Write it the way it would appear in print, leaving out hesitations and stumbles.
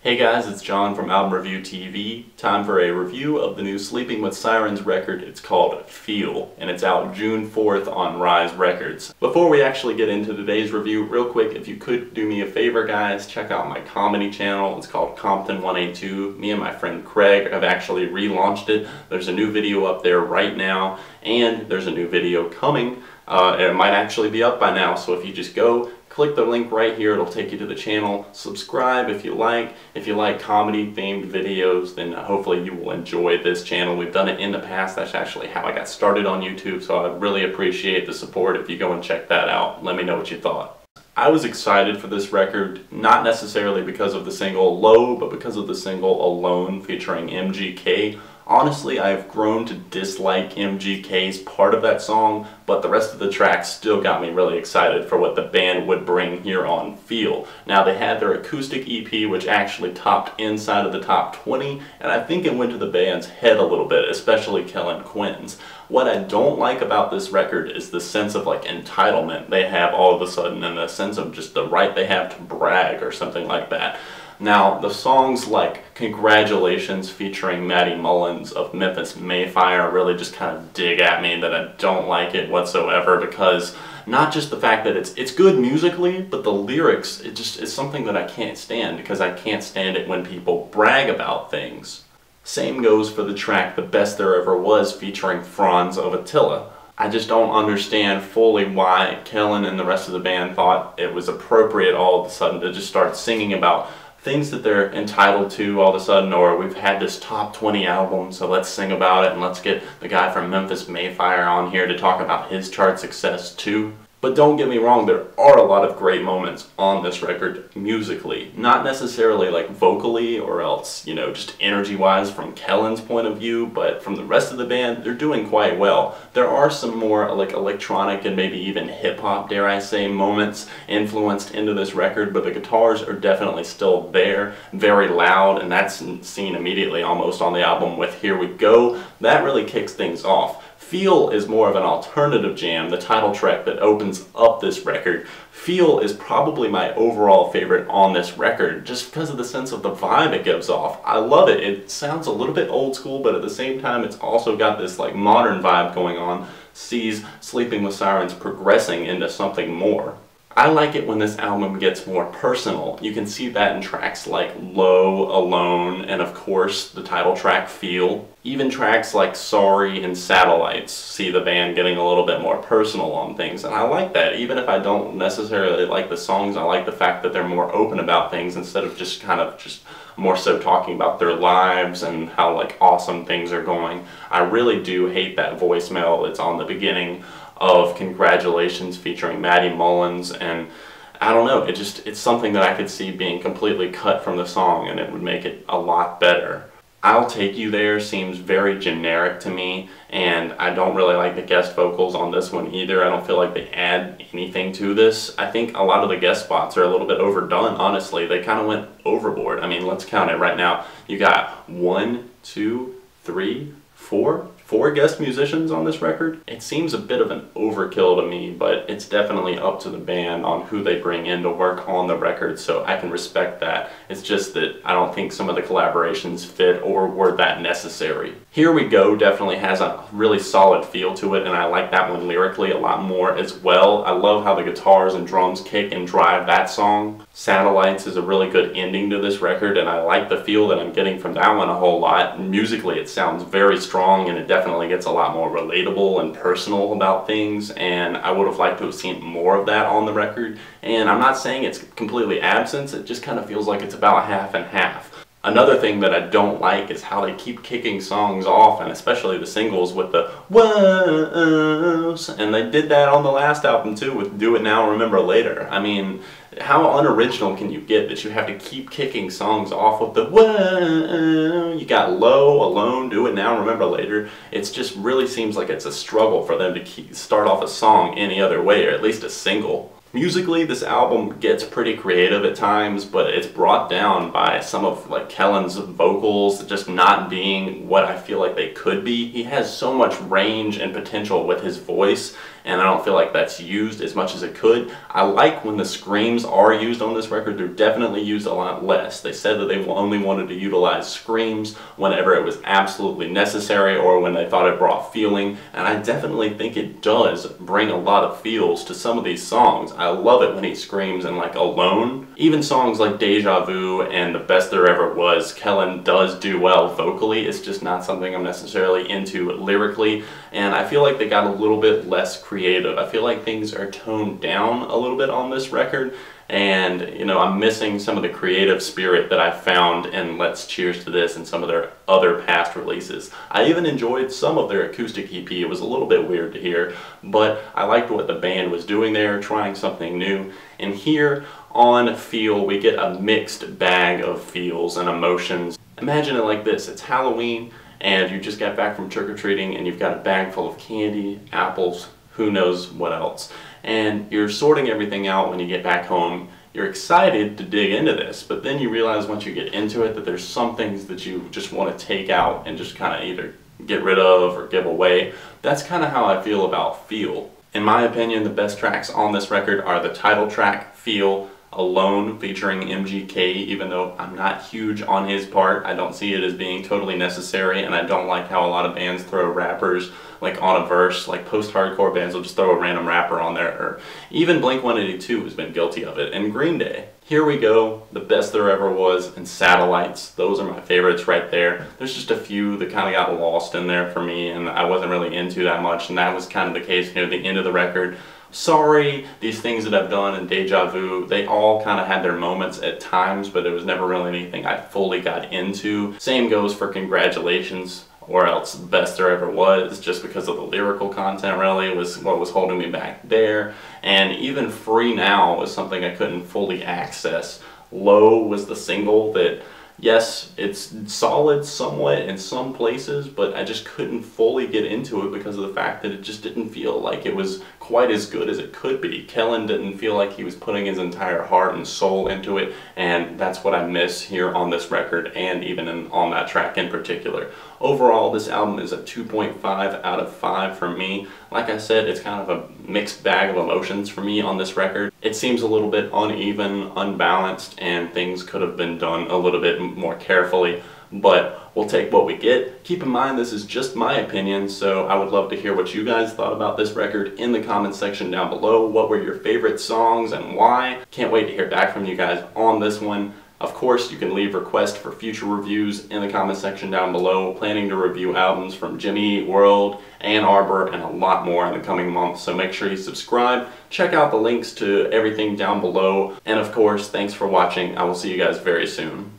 Hey guys, it's John from Album Review TV. Time for a review of the new Sleeping with Sirens record. It's called Feel, and it's out June 4th on Rise Records. Before we actually get into today's review, real quick, if you could do me a favor guys, check out my comedy channel. It's called Compton 182. Me and my friend Craig have actually relaunched it. There's a new video up there right now, and there's a new video coming. It might actually be up by now, so if you just go, click the link right here, it'll take you to the channel. Subscribe if you like. If you like comedy themed videos, then hopefully you will enjoy this channel. We've done it in the past. That's actually how I got started on YouTube, so I'd really appreciate the support if you go and check that out. Let me know what you thought. I was excited for this record, not necessarily because of the single Low, but because of the single Alone featuring MGK. Honestly, I've grown to dislike MGK's part of that song, but the rest of the tracks still got me really excited for what the band would bring here on Feel. Now, they had their acoustic EP, which actually topped inside of the top 20, and I think it went to the band's head a little bit, especially Kellen Quinn's. What I don't like about this record is the sense of like entitlement they have all of a sudden, and the sense of just the right they have to brag or something like that. Now, the songs like Congratulations featuring Maddie Mullins of Memphis Mayfire really just kind of dig at me that I don't like it whatsoever, because not just the fact that it's good musically, but the lyrics, it's something that I can't stand, because I can't stand it when people brag about things. Same goes for the track The Best There Ever Was featuring Franz of Attila. I just don't understand fully why Kellen and the rest of the band thought it was appropriate all of a sudden to just start singing about things that they're entitled to all of a sudden, or we've had this top 20 album, so let's sing about it and let's get the guy from Memphis Mayfire on here to talk about his chart success too. But don't get me wrong, there are a lot of great moments on this record musically. Not necessarily like vocally or else, you know, just energy-wise from Kellen's point of view, but from the rest of the band, they're doing quite well. There are some more like electronic and maybe even hip-hop, dare I say, moments influenced into this record, but the guitars are definitely still there, very loud, and that's seen immediately almost on the album with Here We Go. That really kicks things off. Feel is more of an alternative jam, the title track that opens up this record. Feel is probably my overall favorite on this record, just because of the sense of the vibe it gives off. I love it. It sounds a little bit old school, but at the same time it's also got this like modern vibe going on, sees Sleeping with Sirens progressing into something more. I like it when this album gets more personal. You can see that in tracks like Low, Alone, and of course the title track Feel. Even tracks like Sorry and Satellites see the band getting a little bit more personal on things, and I like that. Even if I don't necessarily like the songs, I like the fact that they're more open about things instead of just more so talking about their lives and how like awesome things are going. I really do hate that voicemail that's on the beginning of Congratulations featuring Maddie Mullins, and I don't know, it's something that I could see being completely cut from the song and it would make it a lot better. I'll Take You There seems very generic to me, and I don't really like the guest vocals on this one either. I don't feel like they add anything to this. I think a lot of the guest spots are a little bit overdone, honestly. They kind of went overboard. I mean, let's count it right now. You got 1, 2, 3, 4 guest musicians on this record. It seems a bit of an overkill to me, but it's definitely up to the band on who they bring in to work on the record, so I can respect that. It's just that I don't think some of the collaborations fit or were that necessary. Here We Go definitely has a really solid feel to it, and I like that one lyrically a lot more as well. I love how the guitars and drums kick and drive that song. Satellites is a really good ending to this record, and I like the feel that I'm getting from that one a whole lot. Musically it sounds very strong, and it definitely gets a lot more relatable and personal about things, and I would have liked to have seen more of that on the record. And I'm not saying it's completely absent, it just kind of feels like it's about half and half. Another thing that I don't like is how they keep kicking songs off, and especially the singles with the woes, and they did that on the last album too with Do It Now, Remember Later. I mean, how unoriginal can you get that you have to keep kicking songs off with the whoa? You got Low, Alone, Do It Now, Remember Later. It just really seems like it's a struggle for them to start off a song any other way, or at least a single. Musically, this album gets pretty creative at times, but it's brought down by some of like Kellen's vocals just not being what I feel like they could be. He has so much range and potential with his voice, and I don't feel like that's used as much as it could. I like when the screams are used on this record. They're definitely used a lot less. They said that they only wanted to utilize screams whenever it was absolutely necessary or when they thought it brought feeling, and I definitely think it does bring a lot of feels to some of these songs. I love it when he screams in like Alone. Even songs like Deja Vu and The Best There Ever Was, Kellen does do well vocally. It's just not something I'm necessarily into lyrically, and I feel like they got a little bit less creative. I feel like things are toned down a little bit on this record, and you know, I'm missing some of the creative spirit that I found in Let's Cheers to This and some of their other past releases. I even enjoyed some of their acoustic EP. It was a little bit weird to hear, but I liked what the band was doing there, trying something new. And here on Feel, we get a mixed bag of feels and emotions. Imagine it like this: it's Halloween and you just got back from trick-or-treating and you've got a bag full of candy, apples, who knows what else, and you're sorting everything out when you get back home. You're excited to dig into this, but then you realize once you get into it that there's some things that you just want to take out and just kind of either get rid of or give away. That's kind of how I feel about Feel. In my opinion, the best tracks on this record are the title track, Feel, Alone, featuring MGK. Even though I'm not huge on his part, I don't see it as being totally necessary, and I don't like how a lot of bands throw rappers like on a verse. Like post-hardcore bands will just throw a random rapper on there, or even Blink-182 has been guilty of it, and Green Day. Here We Go, The Best There Ever Was, and Satellites. Those are my favorites right there. There's just a few that kind of got lost in there for me, and I wasn't really into that much, and that was kind of the case near the end of the record. Sorry, These Things That I've Done, and Deja Vu, they all kind of had their moments at times, but it was never really anything I fully got into. Same goes for Congratulations, or else Best There Ever Was, just because of the lyrical content really was what was holding me back there. And even Free Now was something I couldn't fully access. Low was the single that, yes, it's solid somewhat in some places, but I just couldn't fully get into it because of the fact that it just didn't feel like it was quite as good as it could be. Kellen didn't feel like he was putting his entire heart and soul into it, and that's what I miss here on this record, and even on that track in particular. Overall, this album is a 2.5 out of 5 for me. Like I said, it's kind of a mixed bag of emotions for me on this record. It seems a little bit uneven, unbalanced, and things could have been done a little bit more carefully, but we'll take what we get. Keep in mind, this is just my opinion, so I would love to hear what you guys thought about this record in the comments section down below. What were your favorite songs and why? Can't wait to hear back from you guys on this one. Of course, you can leave requests for future reviews in the comment section down below. Planning to review albums from Jimmy Eat World, Ann Arbor, and a lot more in the coming months, so make sure you subscribe. Check out the links to everything down below. And of course, thanks for watching. I will see you guys very soon.